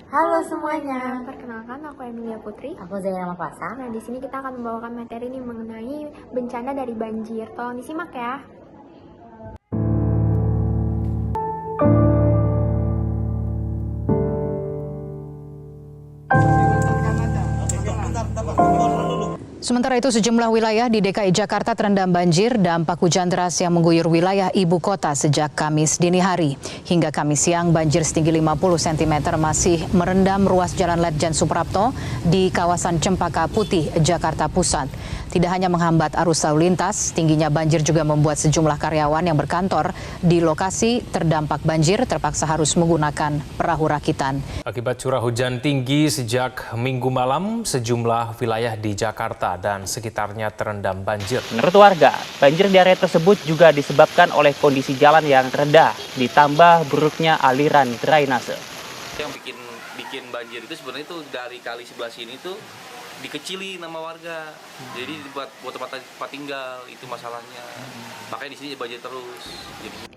Halo semuanya. Perkenalkan, aku Emilia Putri. Aku Zaira Mapasa. Nah, di sini kita akan membawakan materi nih mengenai bencana dari banjir. Tolong disimak ya. Sementara itu sejumlah wilayah di DKI Jakarta terendam banjir dampak hujan deras yang mengguyur wilayah ibu kota sejak Kamis dini hari. Hingga Kamis siang banjir setinggi 50 cm masih merendam ruas Jalan Ledjen Suprapto di kawasan Cempaka Putih, Jakarta Pusat. Tidak hanya menghambat arus lalu lintas, tingginya banjir juga membuat sejumlah karyawan yang berkantor di lokasi terdampak banjir terpaksa harus menggunakan perahu rakitan. Akibat curah hujan tinggi sejak Minggu malam, sejumlah wilayah di Jakarta dan sekitarnya terendam banjir. Menurut warga, banjir di area tersebut juga disebabkan oleh kondisi jalan yang rendah, ditambah buruknya aliran drainase. Yang bikin banjir itu sebenarnya itu dari kali sebelah sini tuh dikecili nama warga, jadi buat tempat tinggal itu masalahnya, makanya di sini banjir terus.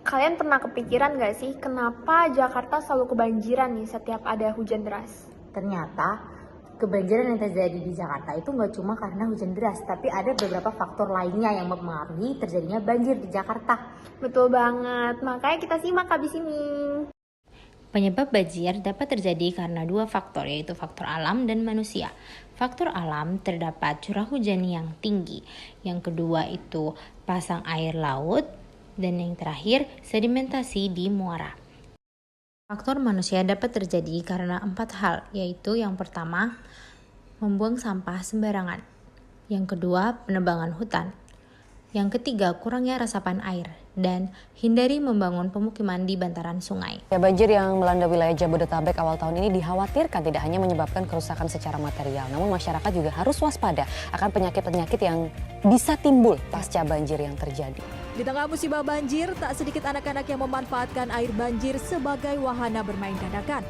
Kalian pernah kepikiran gak sih kenapa Jakarta selalu kebanjiran nih setiap ada hujan deras? Ternyata kebanjiran yang terjadi di Jakarta itu nggak cuma karena hujan deras, tapi ada beberapa faktor lainnya yang mempengaruhi terjadinya banjir di Jakarta. Betul banget, makanya kita simak habis ini. Penyebab banjir dapat terjadi karena dua faktor, yaitu faktor alam dan manusia. Faktor alam terdapat curah hujan yang tinggi. Yang kedua itu pasang air laut. Dan yang terakhir sedimentasi di muara. Faktor manusia dapat terjadi karena 4 hal, yaitu yang pertama, membuang sampah sembarangan. Yang kedua, penebangan hutan. Yang ketiga, kurangnya resapan air. Dan hindari membangun pemukiman di bantaran sungai. Banjir yang melanda wilayah Jabodetabek awal tahun ini dikhawatirkan tidak hanya menyebabkan kerusakan secara material, namun masyarakat juga harus waspada akan penyakit-penyakit yang bisa timbul pasca banjir yang terjadi. Di tengah musibah banjir, tak sedikit anak-anak yang memanfaatkan air banjir sebagai wahana bermain dadakan.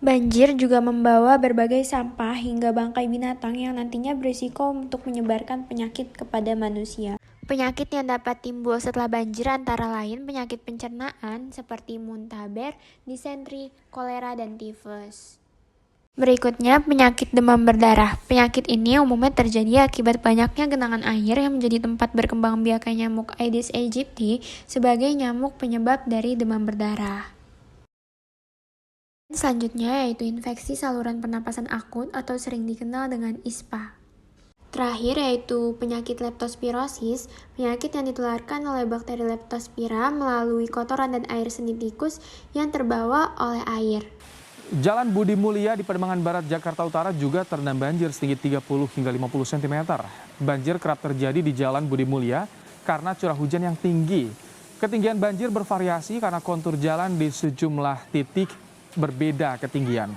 Banjir juga membawa berbagai sampah hingga bangkai binatang yang nantinya berisiko untuk menyebarkan penyakit kepada manusia. Penyakit yang dapat timbul setelah banjir antara lain penyakit pencernaan seperti muntaber, disentri, kolera, dan tifus. Berikutnya, penyakit demam berdarah. Penyakit ini umumnya terjadi akibat banyaknya genangan air yang menjadi tempat berkembang biaknya nyamuk Aedes aegypti sebagai nyamuk penyebab dari demam berdarah. Selanjutnya yaitu infeksi saluran pernapasan akut atau sering dikenal dengan ISPA. Terakhir yaitu penyakit leptospirosis, penyakit yang ditularkan oleh bakteri leptospira melalui kotoran dan air seni tikus yang terbawa oleh air. Jalan Budi Mulia di Pademangan Barat, Jakarta Utara juga terendam banjir setinggi 30 hingga 50 cm. Banjir kerap terjadi di Jalan Budi Mulia karena curah hujan yang tinggi. Ketinggian banjir bervariasi karena kontur jalan di sejumlah titik berbeda ketinggian.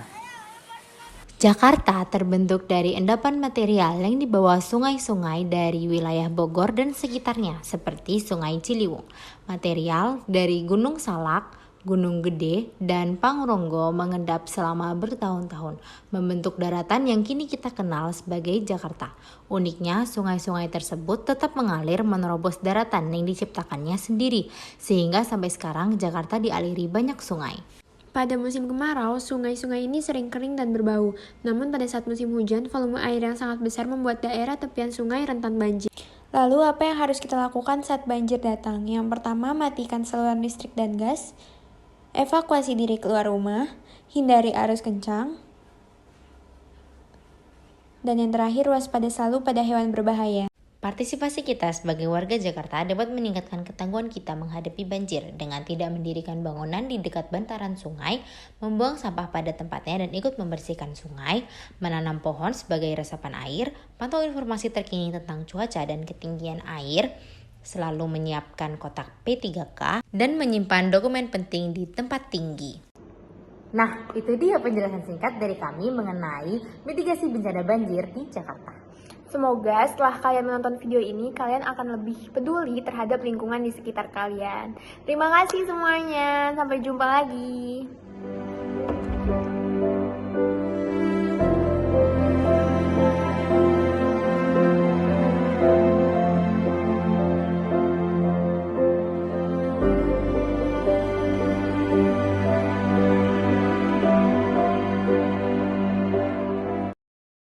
Jakarta terbentuk dari endapan material yang dibawa sungai-sungai dari wilayah Bogor dan sekitarnya seperti Sungai Ciliwung. Material dari Gunung Salak, Gunung Gede, dan Pangrango mengendap selama bertahun-tahun, membentuk daratan yang kini kita kenal sebagai Jakarta. Uniknya, sungai-sungai tersebut tetap mengalir menerobos daratan yang diciptakannya sendiri, sehingga sampai sekarang Jakarta dialiri banyak sungai. Pada musim kemarau, sungai-sungai ini sering kering dan berbau. Namun pada saat musim hujan, volume air yang sangat besar membuat daerah tepian sungai rentan banjir. Lalu apa yang harus kita lakukan saat banjir datang? Yang pertama, matikan saluran listrik dan gas. Evakuasi diri keluar rumah. Hindari arus kencang. Dan yang terakhir, waspada selalu pada hewan berbahaya. Partisipasi kita sebagai warga Jakarta dapat meningkatkan ketangguhan kita menghadapi banjir dengan tidak mendirikan bangunan di dekat bantaran sungai, membuang sampah pada tempatnya dan ikut membersihkan sungai, menanam pohon sebagai resapan air, pantau informasi terkini tentang cuaca dan ketinggian air, selalu menyiapkan kotak P3K, dan menyimpan dokumen penting di tempat tinggi. Nah, itu dia penjelasan singkat dari kami mengenai mitigasi bencana banjir di Jakarta. Semoga setelah kalian menonton video ini, kalian akan lebih peduli terhadap lingkungan di sekitar kalian. Terima kasih semuanya, sampai jumpa lagi.